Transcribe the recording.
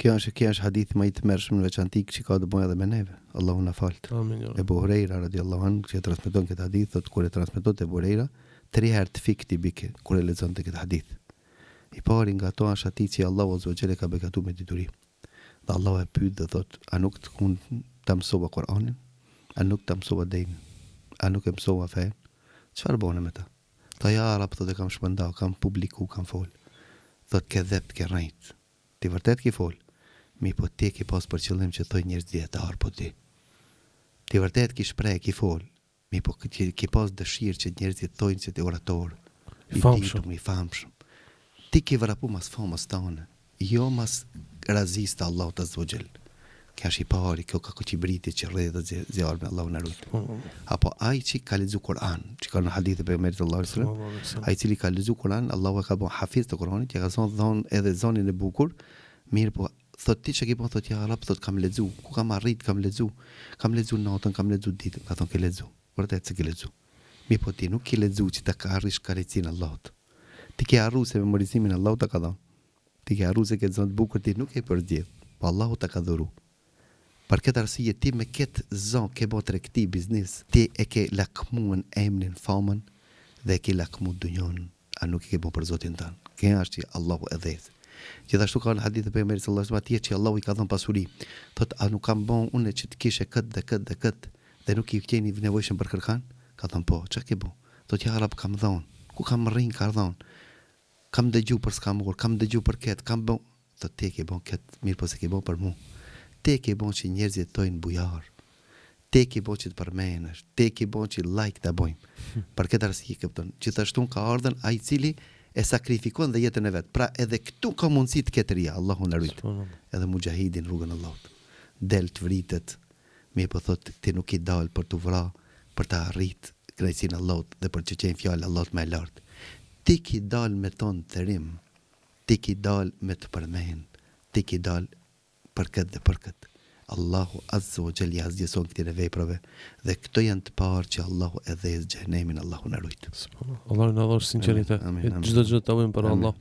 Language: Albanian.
Kjo është hadith më i tmerrshëm në veçantë që ka të bëjë edhe me neve. Allahu na falt. Amin. Ebu Hurajra radhiyallahu anhu që transmeton këtë hadith, thotë kur e transmetonte Ebu Hurajra, 3 herë të fikti bike kur e lexonte këtë hadith. I pari nga ato është atij që Allahu azza wa jalla ka bekatuar me dituri. Dhe Allahu e pyet dhe thotë, a nuk ta mësova Kur'anin? A nuk ta mësova din? A nuk e mësova fen? Çfarë bëne me ta? Ta ja Arab thotë kam shpërndau, kam publiku, kam fol. Thotë ke dhept, ke rrejt. Ti vërtet ke fol. Mi po ti ke pas për qëllim që thoj njerëz dietar po ti. Ti vërtet ke shpreh, ke fol. Mi po ke pas dëshirë që njerëzit thojnë se ti orator. I famshëm. Ti ke vrapu mas famës tane. Jo mas razista Allahut azza wa jall. Kjo është i pari, kjo ka kuqibriti që rreth dhe zjarë me Allahu na rujt. Apo ai që ka lexuar Kur'an, që ka në hadithe për pejgamberit sallallahu alaihi wasallam, ai cili ka lexuar Kur'an, Allahu e ka bën hafiz të Kur'anit, ja ka thonë edhe zonin e bukur, mirë po thot ti që ke po thot ja Arab thot kam lexu, ku kam arrit kam lexu natën, kam lexu ditën, ka thonë ke lexu, vërtet se ke lexu. Mirë po ti nuk ke lexu që ta ka arrish karicin Allahut. Ti ke arru se memorizimin Allahu ta ka dhënë. Ti ke arru se ke zonë të bukur ti nuk e përdjedh, po Allahu ta ka dhuru. Për këtë arsye ti me këtë zonë ke bërë tregti biznes, ti e ke lakmuar emrin, famën dhe e ke lakmuar dunjon, a nuk e ke bërë për Zotin tan. Kjo është që Allahu e dhes. Gjithashtu ka në hadith e pejgamberit sallallahu alajhi wasallam atje që Allahu i ka dhënë pasuri. Thot a nuk kam bën unë që të kishe këtë dhe nuk i keni nevojshëm për kërkan? Ka thënë po, çka ke bën? Thot ja Arab kam dhënë. Ku kam rrin ka dhënë? Kam dëgju për skamur, kam dëgju për këtë, kam bën. Thot ti ke bën këtë, mirë po se ke bën për mua. Te ke bon që njerëzit tojnë bujar. Te ke bon që të përmenesh. Te ke bon që like të bojmë. Për këtë arsye këpton. Gjithashtu ka ardhen ai i cili e sakrifikon dhe jetën e vet. Pra edhe këtu ka mundësi të ketë ria, Allahu na rujt. Edhe mujahidin rrugën e Allahut. Del të vritet. Mi po thot ti nuk i dal për të vrar, për të arrit kënaqësinë e Allahut dhe për të qenë fjalë Allahut më e lartë. Ti ki dal me ton të rim. Ti ki dal me të përmend. Ti ki dal për këtë dhe për këtë. Allahu azza wa jalla azjeson këtyre veprave dhe këto janë të parë që Allahu e dhes xhenemin, Allahu na rujt. Allahu na dhon sinqeritet. Çdo gjë të bëjmë për Allah.